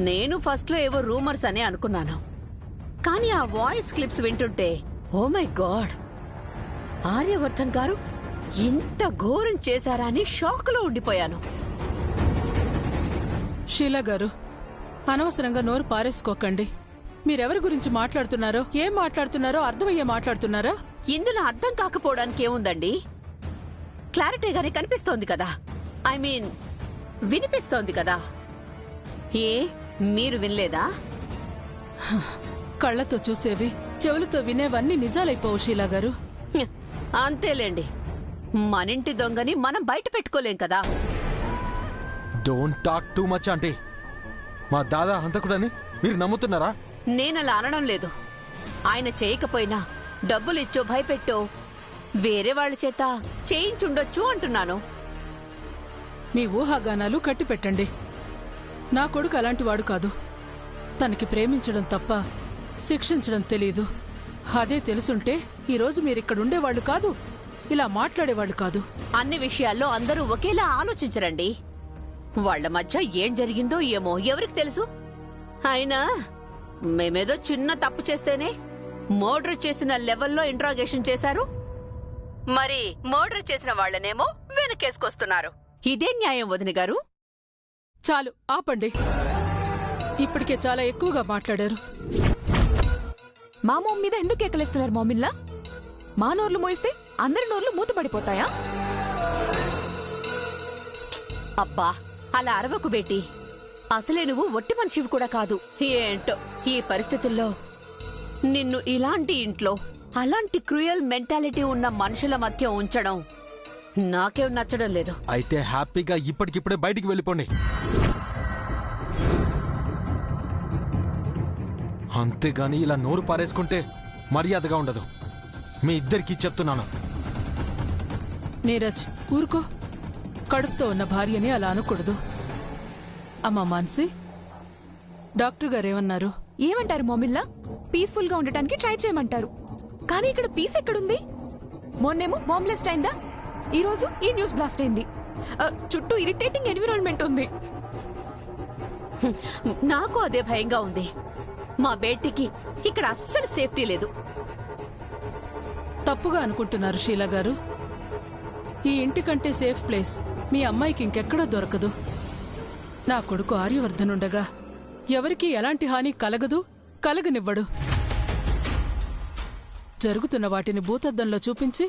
నేను ఫస్ట్ లో ఏవో రూమర్స్ అనే అనుకున్నాను, కానీ ఆ వాయిస్ క్లిప్స్ వింటుంటే ఓ మై గాడ్, ఆర్యవర్ధన్ గారు ఇంత ఘోరం చేశారా అని షాక్ లో ఉండిపోయాను. షీలా గారు, అనవసరంగా నోరు పారేసుకోకండి. మీరెవరి గురించి మాట్లాడుతున్నారో, ఏం మాట్లాడుతున్నారో అర్థమయ్యే మాట్లాడుతున్నారా? ఇందులో అర్థం కాకపోవడానికి ఏముందండి, క్లారిటీగానే కనిపిస్తోంది కదా, ఐ మీన్ వినిపిస్తోంది కదా. ఏ మీరు వినలేదా? కళ్లతో చూసేవి చెవులతో వినేవన్నీ నిజాలైపోవు షీలా గారు. అంతేలేండి, మనింటి దొంగని మనం బయట పెట్టుకోలేం కదా. డోంట్ టాక్ టూ మచ్ అంటే మా దాదా హంతకుడని మీరు నమ్ముతున్నారా? నేనలా అనడం లేదు. ఆయన చేయకపోయినా డబ్బులిచ్చో భయపెట్టో వేరే వాళ్ళ చేత చేయించుండొచ్చు అంటున్నాను. మీ ఊహాగానాలు కట్టిపెట్టండి. నా కొడుకు అలాంటివాడు కాదు. తనకి ప్రేమించడం తప్ప శిక్షించడం తెలీదు. అదే తెలుసుంటే ఈరోజు మీరిక్కడుండేవాళ్లు కాదు, ఇలా మాట్లాడేవాళ్లు కాదు. అన్ని విషయాల్లో అందరూ ఒకేలా ఆలోచించరండి. వాళ్ల మధ్య ఏం జరిగిందో ఏమో ఎవరికి తెలుసు. అయినా మేమేదో చిన్న తప్పు చేస్తేనే మర్డర్ చేసిన లెవెల్లో ఇంట్రాగేషన్ చేశారు, మరి మర్డర్ చేసిన వాళ్లనేమో వెనకేసుకొస్తున్నారు. ఇదే న్యాయం వదిన గారు? చాలు ఆపండి. ఇప్పటికే చాలా ఎక్కువగా మాట్లాడారు. మా మొమ్మ మీద ఎందుకు ఎక్కలేస్తున్నారు మామిల్లా? మా నోర్లు మోయిస్తే అందరి నోర్లు మూతపడిపోతాయా? అబ్బా, అలా అరవకు బేటీ. అసలే నువ్వు ఒట్టి మనిషివి కూడా కాదు. ఏంటో ఈ పరిస్థితుల్లో నిన్ను ఇలాంటి ఇంట్లో అలాంటి క్రూయల్ మెంటాలిటీ ఉన్న మనుషుల మధ్య ఉంచడం నాకేం నచ్చడం లేదు. అయితే హ్యాపీగా ఇప్పటికిప్పుడే బయటికి వెళ్ళిపోండి. అంతేగాని ఇలా నోరు పారేసుకుంటే మర్యాదగా ఉండదు. మీ ఇద్దరికీ చెప్తున్నాను. నీరజ్, ఊరుకో. కడుపుతో ఉన్న భార్యని అలా అనకూడదు. అమ్మా మాన్సి, డాక్టర్ గారేమన్నారు? ఏమంటారు మామిల్లా? పీస్ఫుల్ గా ఉండటానికి ట్రై చేయమంటారు. కానీ ఇక్కడ పీస్ ఎక్కడుంది? మొన్నేమో బాంబ్ బ్లాస్ట్ అయిందా, ఈ రోజు ఈ న్యూస్ బ్లాస్ట్ అయింది. చుట్టూ ఇరిటేటింగ్ ఎన్విరాన్మెంట్ ఉంది. నాకు అదే భయంగా ఉంది. మా బేటీకి ఇక్కడ అస్సలు సేఫ్టీ లేదు. తప్పుగా అనుకుంటున్నారు షీలా గారు. ఈ ఇంటికంటే సేఫ్ ప్లేస్ మీ అమ్మాయికి ఇంకెక్కడా దొరకదు. నా కొడుకు ఆర్యవర్ధనుండగా ఎవరికీ ఎలాంటి హాని కలగదు, కలగనివ్వడు. జరుగుతున్న వాటిని భూతద్దంలో చూపించి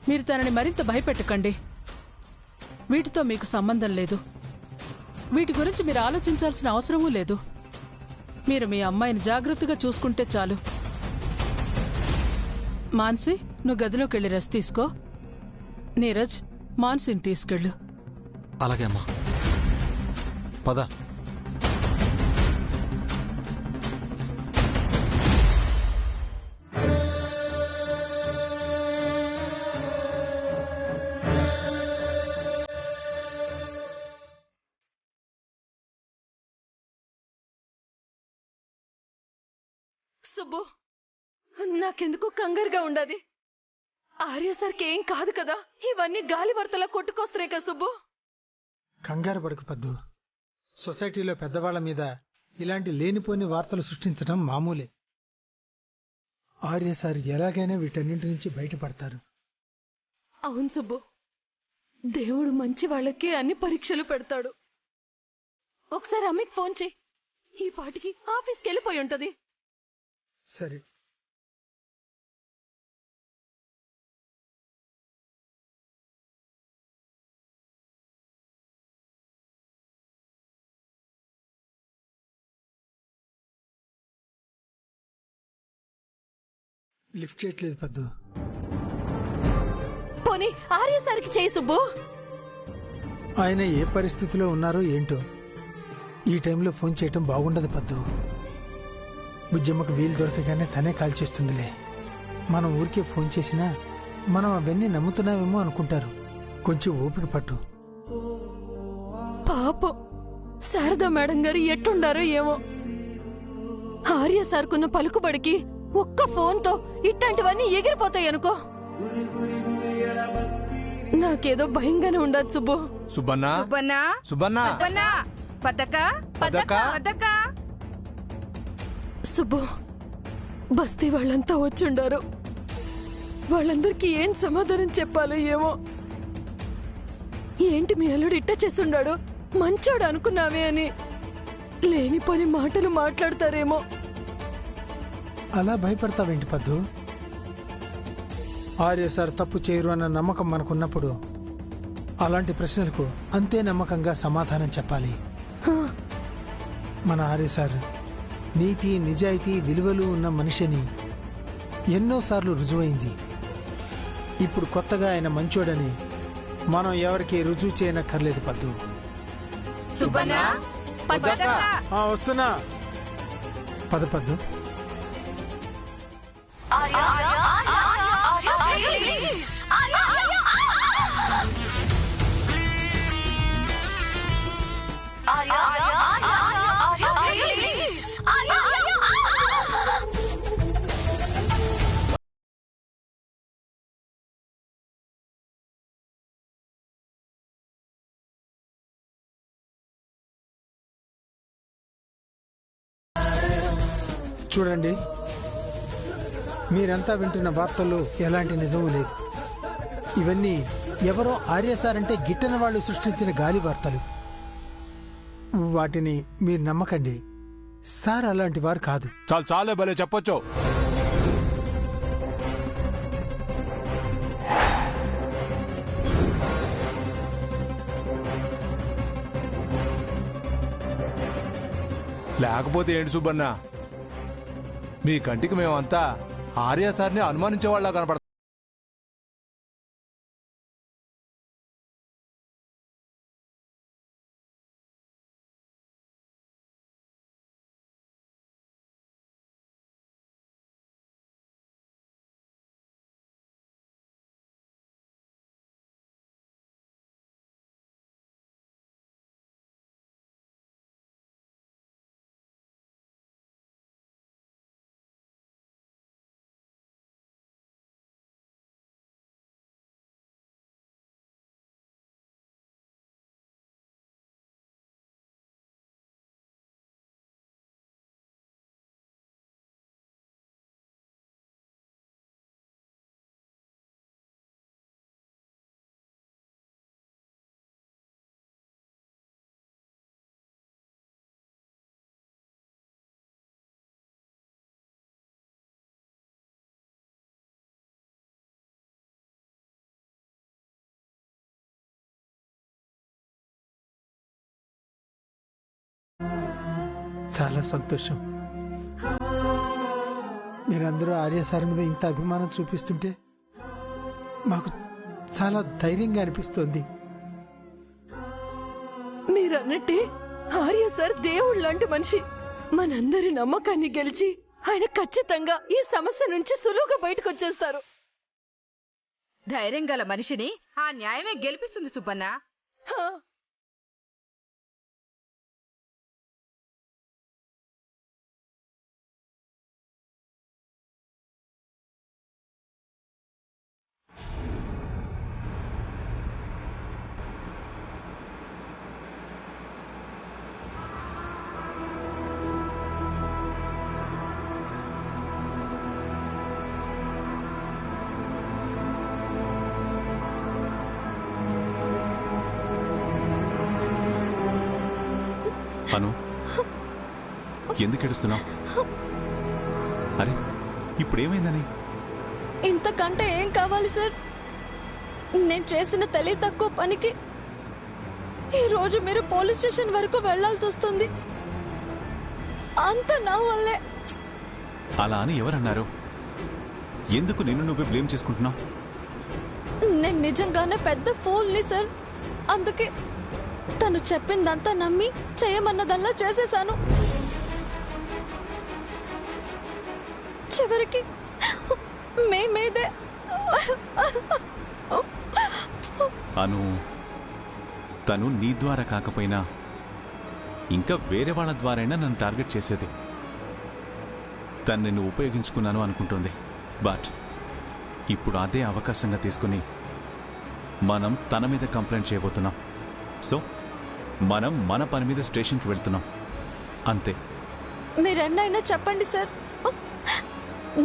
మీరు తనని మరింత భయపెట్టకండి. వీటితో మీకు సంబంధం లేదు. వీటి గురించి మీరు ఆలోచించాల్సిన అవసరమూ లేదు. మీరు మీ అమ్మాయిని జాగ్రత్తగా చూసుకుంటే చాలు. మాన్సి, నువ్వు గదిలోకి వెళ్ళి రెస్ట్ తీసుకో. నీరజ్, మాన్సిని తీసుకెళ్ళు. అలాగే అమ్మా, పద. సుబ్బు, నాకెందుకు కంగారుగా ఉండదు. ఆర్య సార్కి ఏం కాదు కదా? ఇవన్నీ గాలి వార్తలా కొట్టుకొస్తున్నాయి కదా సుబ్బు. కంగారు పడుకు పద్దు. సొసైటీలో పెద్దవాళ్ల మీద ఇలాంటి లేనిపోని వార్తలు సృష్టించడం మామూలే. ఆర్య సార్ ఎలాగైనా వీటన్నింటి నుంచి బయటపడతారు. అవును సుబ్బు, దేవుడు మంచి వాళ్ళకి అన్ని పరీక్షలు పెడతాడు. ఒకసారి అమ్మకి ఫోన్ చెయ్యి. ఈ పాటికి ఆఫీస్కి వెళ్ళిపోయి ఉంటది. సరే. లిఫ్ట్ చేయట్లేదు పద్దు. పోనీ ఆర్య సార్కి చేయి సుబ్బు. ఆయన ఏ పరిస్థితిలో ఉన్నారో ఏంటో. ఈ టైంలో ఫోన్ చేయటం బాగుండదు పద్దు. బుజ్జమ్మకు వీలు దొరకగానే తనే కాల్ చేస్తుందిలే. మనం ఊరికే ఫోన్ చేసినా మనం అవన్నీ నమ్ముతున్నామేమో అనుకుంటారు. కొంచెం ఓపిక పట్టు. పాపం శారదా మేడం గారు ఎట్టుండారో ఏమో. ఆర్య సార్కున్న పలుకుబడికి ఒక్క ఫోన్తో ఇట్లాంటివన్నీ ఎగిరిపోతాయి అనుకో. నాకేదో భయంగానే ఉండదు సుబ్బు. సుబ్బన్నా, సుబ్బన్నా, సుబ్బన్నా, సుబ్బు, బస్తీ వాళ్ళంతా వచ్చుండారు. వాళ్ళందరికీ ఏం సమాధానం చెప్పాలో ఏమో. ఏంటి మీ అల్లుడు ఇట్ట చేస్తుండాడు? మంచోడు అనుకున్నావే అని లేని పని మాటలు మాట్లాడతారేమో. అలా భయపడతావేంటి పద్దు? ఆర్య సార్ తప్పు చేయరు అన్న నమ్మకం మనకున్నప్పుడు అలాంటి ప్రశ్నలకు అంతే నమ్మకంగా సమాధానం చెప్పాలి. మన ఆర్య సార్ నీతి, నిజాయితీ, విలువలు ఉన్న మనిషిని ఎన్నోసార్లు రుజువైంది. ఇప్పుడు కొత్తగా ఆయన మంచోడని మనం ఎవరికి రుజువు చేయనక్కర్లేదు పద్దు. వస్తున్నా. పద పద్దు. చూడండి, మీరంతా వింటున్న వార్తల్లో ఎలాంటి నిజమూ లేదు. ఇవన్నీ ఎవరో ఆర్య సార్ అంటే గిట్టన వాళ్ళు సృష్టించిన గాలి వార్తలు. వాటిని మీరు నమ్మకండి. సార్ అలాంటి వారు కాదు. చాలే భలే చెప్పొచ్చు. లేకపోతే ఏంటి సుబ్బన్న, మీ కంటికి మేమంతా ఆర్య సార్ని అనుమానించే వాళ్ళ కనపడతాం. చాలా సంతోషం. మీరందరూ ఆర్య సార్ మీద ఇంత అభిమానం చూపిస్తుంటే మాకు చాలా ధైర్యంగా అనిపిస్తోంది. మీరన్నట్టే ఆర్య సార్ దేవుడు లాంటి మనిషి. మనందరి నమ్మకాన్ని గెలిచి ఆయన ఖచ్చితంగా ఈ సమస్య నుంచి సులువుగా బయటకు వచ్చేస్తారు. ధైర్యం గల మనిషిని ఆ న్యాయమే గెలిపిస్తుంది సుబ్బన్న. అను, ఎందుకు ఏడుస్తున్నావు? అరే, ఇప్పుడేమైందని? ఇంతకంటే ఏం కావాలి సార్? నేను చేసిన తెలివి తక్కువ పనికి ఈ రోజు మీరు పోలీస్ స్టేషన్ వరకు వెళ్లాల్సి వస్తుంది. అంత నా వల్లే. అలా అని ఎవరన్నారు? ఎందుకు నిన్ను నువ్వే బ్లేమ్ చేసుకుంటున్నావు? నేను నిజంగానే పెద్ద ఫూల్ని సార్. అందుకే తను చెప్పిందంతా నమ్మి చేయమన్నదల్లా చేసేశాను. చివరికి మేమేదే. అను, తను నీ ద్వారా కాకపోయినా ఇంకా వేరే వాళ్ళ ద్వారైనా నన్ను టార్గెట్ చేసేది. తను నిన్ను ఉపయోగించుకున్నాను అనుకుంటుంది. బట్ ఇప్పుడు అదే అవకాశంగా తీసుకుని మనం తన మీద కంప్లైంట్ చేయబోతున్నాం. సో మనం మన పని మీద స్టేషన్కి వెళ్తున్నాం అంతే. మీరెన్నైనా చెప్పండి సార్,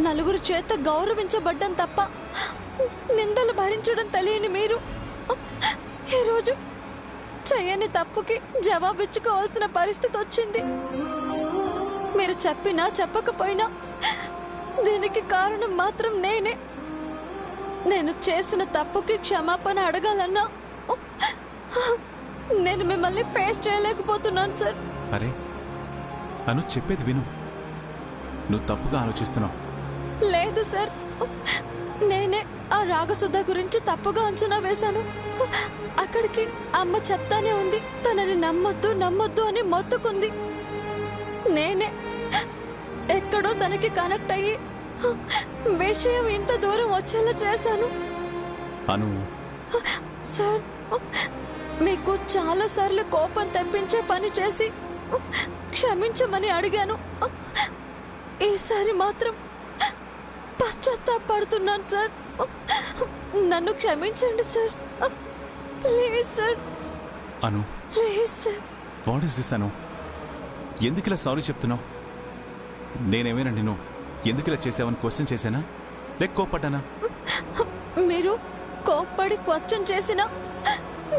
నలుగురు చేత గౌరవించబడ్డం తప్ప నిందలు భరించడం తెలియని మీరు ఈరోజు చేయని తప్పుకి జవాబిచ్చుకోవాల్సిన పరిస్థితి వచ్చింది. మీరు చెప్పినా చెప్పకపోయినా దీనికి కారణం మాత్రం నేనే. నేను చేసిన తప్పుకి క్షమాపణ అడగాలన్నా నేను మిమ్మల్ని ఫేస్ చేయలేకపోతున్నాను సార్. అరే అను, చెప్పేది విను. నువ్వు తప్పుగా ఆలోచిస్తున్నావు. లేదు సార్, నేనే ఆ రాగసుధ గురించి తప్పుగా అంచనా వేశాను. అక్కడికి అమ్మ చెప్తానే ఉంది, తనని నమ్మొద్దు నమ్మొద్దు అని మొత్తుకుంది. నేనే ఎక్కడో తనకి కనెక్ట్ అయ్యి విషయం ఇంత దూరం వచ్చేలా చేశాను. అను సార్, మీకు చాలా సార్లు కోపం తెప్పించే పని చేసి క్షమించమని అడిగాను. ఈసారి మాత్రం పశ్చాత్తాపడుతున్నాను సార్. నన్ను క్షమించండి sir, please sir. Anu, please sir. What is this Anu? ఎందుకు ఇలా సారీ చెప్తున్నావు? నేనేమైనా నిన్ను ఎందుకు ఇలా చేసావని క్వశ్చన్ చేశానా, లేక కోప్పడ్డానా? మీరు కోప్పడి క్వశ్చన్ చేసినా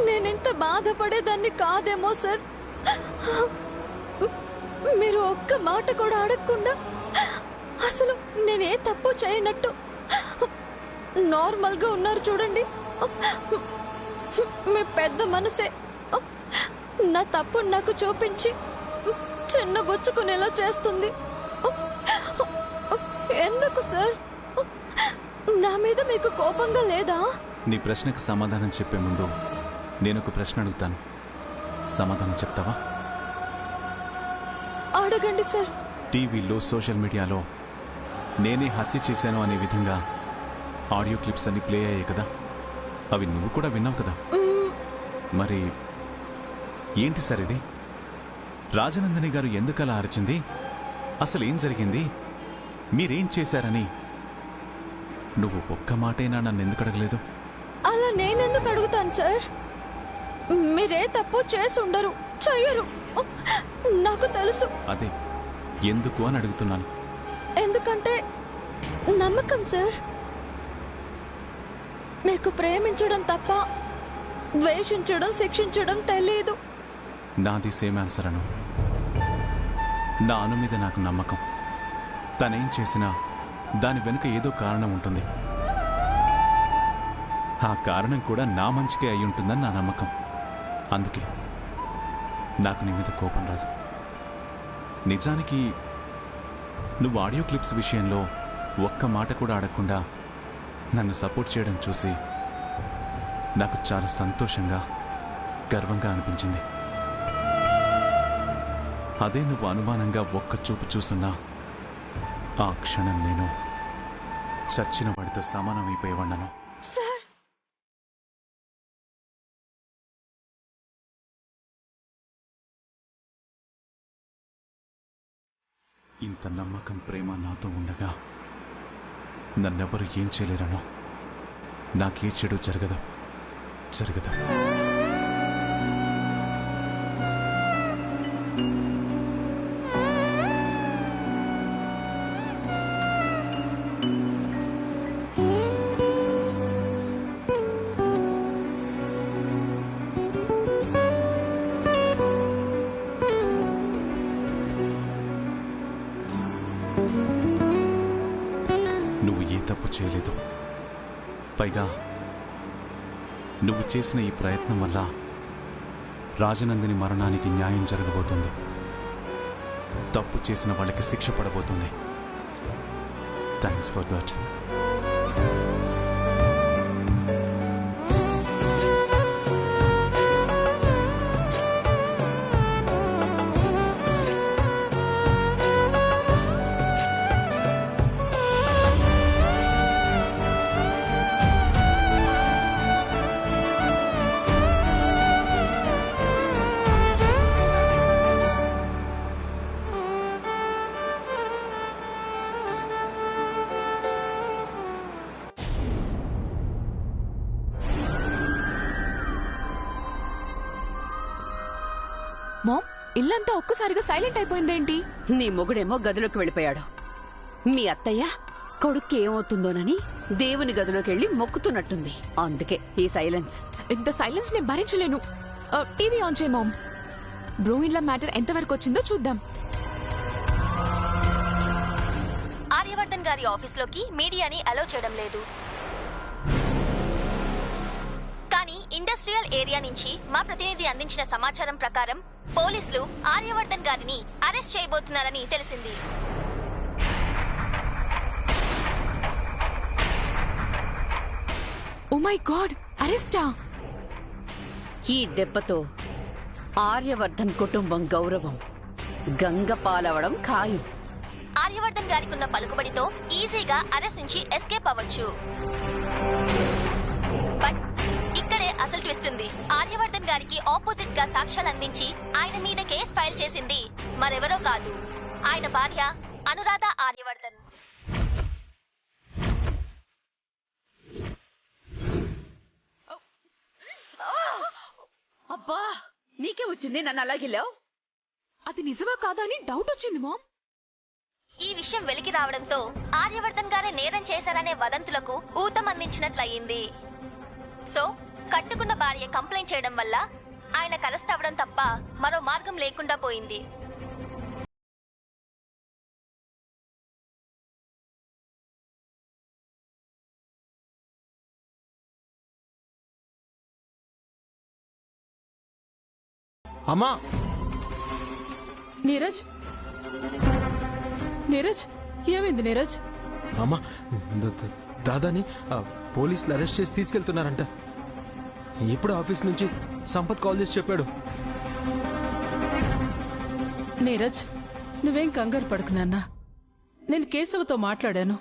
నేనింత బాధపడేదాన్ని కాదేమో సార్. మీరు ఒక్క మాట కూడా అడగకుండా అసలు నేనే తప్పు చేయనట్టు నార్మల్ గా ఉన్నారు చూడండి. మీ పెద్ద మనసే నా తప్పు నాకు చూపించి చిన్న బుచ్చుకునేలా చేస్తుంది. ఎందుకు సార్? నా మీద మీకు కోపంగా లేదా? నీ ప్రశ్నకు సమాధానం చెప్పే ముందు నేను ఒక ప్రశ్న అడుగుతాను, సమాధానం చెప్తావా? అడగండి సార్. టీవీలో, సోషల్ మీడియాలో నేనే హత్య చేశాను అనే విధంగా ఆడియో క్లిప్స్ అన్ని ప్లే అయ్యాయి కదా, అవి నువ్వు కూడా విన్నావు కదా. మరి ఏంటి సార్ ఇది? రాజనందిని గారు ఎందుకలా అరిచింది? అసలు ఏం జరిగింది? మీరేం చేశారని నువ్వు ఒక్క మాటైనా నన్ను ఎందుకు అడగలేదు? అలా నేనెందుకు అడుగుతాను సార్? మీరే తప్పు చేసి ఉండరు, చెయ్యరు, నాకు తెలుసు. అదే ఎందుకు అని అడుగుతున్నాను. ఎందుకంటే నమ్మకం సార్. మీకు ప్రేమించడం తప్ప ద్వేషించడం, శిక్షించడం తెలియదు. నాది సేమ్ ఆన్సర్ అను. నా అను మీద నాకు నమ్మకం. తనేం చేసినా దాని వెనుక ఏదో కారణం ఉంటుంది. ఆ కారణం కూడా నా మంచికే అయి ఉంటుందని నా నమ్మకం. అందుకే నాకు నీ మీద కోపం రాదు. నిజానికి నువ్వు ఆడియో క్లిప్స్ విషయంలో ఒక్క మాట కూడా అడగకుండా నన్ను సపోర్ట్ చేయడం చూసి నాకు చాలా సంతోషంగా, గర్వంగా అనిపించింది. అదే నువ్వు అనుమానంగా ఒక్క చూపు చూస్తున్నా ఆ క్షణం నేను చచ్చిన వాడితో సమానమైపోయేవాడిను. సార్, ఇంత నమ్మకం, ప్రేమ నాతో ఉండగా నన్నెవరు ఏం చేయలేరనో. నాకే చెడు జరగదు. నువ్వు ఏ తప్పు చేయలేదు. పైగా నువ్వు చేసిన ఈ ప్రయత్నం వల్ల రాజనందిని మరణానికి న్యాయం జరగబోతుంది. తప్పు చేసిన వాళ్ళకి శిక్ష పడబోతుంది. Thanks for that. ఇల్లంతా ఒక్కసారిగా సైలెంట్ అయిపోయిందేంటి? నీ మొగుడేమో గదిలోకి వెళ్ళిపోయాడు. మీ అత్తయ్య కొడుక్కి ఏమవుతుందోనని దేవుని గదిలోకి వెళ్లి మొక్కుతున్నట్టుంది. అందుకే ఈ సైలెన్స్. ఇంత సైలెన్స్ నేను భరించలేను. టీవీ ఆన్ చేయి మామ్. బ్రోయిన్ల మ్యాటర్ ఎంతవరకు వచ్చిందో చూద్దాం. ఆర్యవర్ధన్ గారి ఆఫీస్లోకి మీడియాని అలౌ చేయడం లేదు. కానీ ఇండస్ట్రియల్ ఏరియా నుంచి మా ప్రతినిధి అందించిన సమాచారం ప్రకారం పోలీసులు ఆర్యవర్ధన్ గారిని అరెస్ట్ చేయబోతున్నారని తెలిసింది. ఓ మై గాడ్, అరెస్టా? ఈ దెబ్బతో ఆర్యవర్ధన్ కుటుంబం గౌరవం గంగపాలవడం ఖాయం. ఆర్యవర్ధన్ గారికి ఉన్న పలుకుబడితో ఈజీగా అరెస్ట్ నుంచి ఎస్కేప్ అవ్వచ్చు. బట్ ఇక్కడే అసలు ట్విస్ట్ ఉంది. ఆర్యవర్ధన్ గారికి ఆపోజిట్ గా సాక్ష్యాలు అందించి ఆయన మీద కేసు ఫైల్ చేసింది మరెవరో కాదు, ఆయన భార్య అనురాధ ఆర్యవర్ధన్. అబ్బా, నీకే వచ్చింది, నన్ను అలాగిల్లావు. అది నిజమా కాదా అని డౌట్ వచ్చింది మామ్. ఈ విషయం వెలికి రావడంతో ఆర్యవర్ధన్ గారే నేరం చేశారనే వదంతులకు ఊతం అందించినట్లయింది. సో కట్టుకున్న భార్య కంప్లైంట్ చేయడం వల్ల ఆయనకు అరెస్ట్ అవ్వడం తప్ప మరో మార్గం లేకుండా పోయింది. అమ్మా, నీరజ్, నీరజ్, ఏమైంది నీరజ్? అమ్మా, దాదాని పోలీసులు అరెస్ట్ చేసి తీసుకెళ్తున్నారంట. ఇప్పుడు ఆఫీస్ నుంచి సంపత్ కాల్ చేసి చెప్పాడు. నీరజ్, నువ్వేం కంగారు పడుకు నాన్నా. నేను కేశవతో మాట్లాడాను.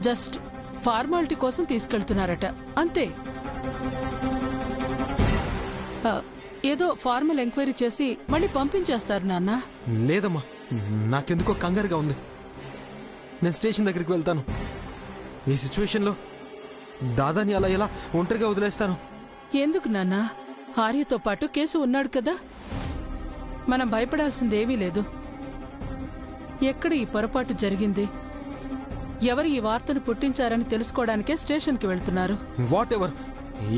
జస్ట్ ఫార్మాలిటీ కోసం తీసుకెళ్తున్నారట, అంతే. ఏదో ఫార్మల్ ఎంక్వైరీ చేసి మళ్ళీ పంపించేస్తారు నాన్న. లేదమ్మా, నాకెందుకో కంగారుగా ఉంది. నేను స్టేషన్ దగ్గరికి వెళ్తాను. ఈ సిచ్యువేషన్లో దాదాని అలా ఎలా ఒంటరిగా వదిలేస్తాను? ఎందుకు నాన్న? ఆర్యతో పాటు కేసు ఉన్నాడు కదా, మనం భయపడాల్సిందేమీ లేదు. ఎక్కడ ఈ పొరపాటు జరిగింది, ఎవరు ఈ వార్తను పుట్టించారని తెలుసుకోవడానికే స్టేషన్కి వెళ్తున్నారు. వాట్ ఎవర్,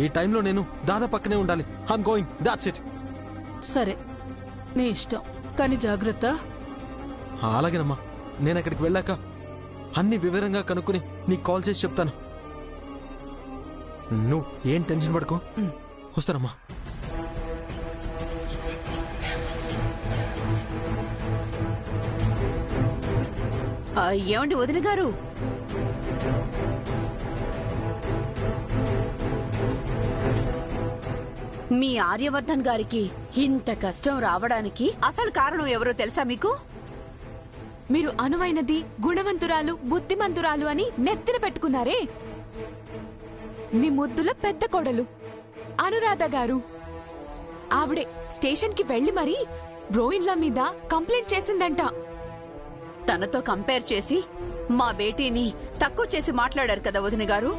ఈ టైంలో నేను దాదా పక్కనే ఉండాలి. I'm going, that's it. సరే, నీ ఇష్టం, కానీ జాగ్రత్త. అలాగేనమ్మా, నేను అక్కడికి వెళ్ళాక అన్ని వివరంగా కనుక్కుని నీకు కాల్ చేసి చెప్తాను. నువ్వు ఏం టెన్షన్ పడుకో. వస్తానమ్మా. ఏమండి వదిన గారు, మీ ఆర్యవర్ధన్ గారికి ఇంత కష్టం రావడానికి అసలు కారణం ఎవరో తెలుసా మీకు? మీరు అనువైనది, గుణవంతురాలు, బుద్ధిమంతురాలు అని నెత్తిన పెట్టుకున్నారే మీ ముద్దుల పెద్ద కోడలు అనురాధ గారు. ఆవిడే స్టేషన్ కి వెళ్లి మరీ బ్రోయిన్ల మీద కంప్లైంట్ చేసిందంట. తనతో కంపేర్ చేసి మా బేటీని తక్కువ చేసి మాట్లాడారు కదా వదిన గారు.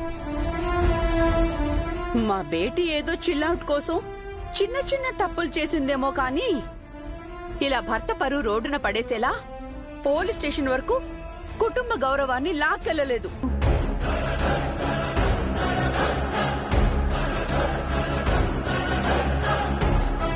మా బేటీ ఏదో చిల్అవుట్ కోసం చిన్న చిన్న తప్పులు చేసిందేమో కానీ ఇలా భర్త పరువు రోడ్డున పడేసేలా పోలీస్ స్టేషన్ వరకు కుటుంబ గౌరవాన్ని లాక్కెళ్లలేదు.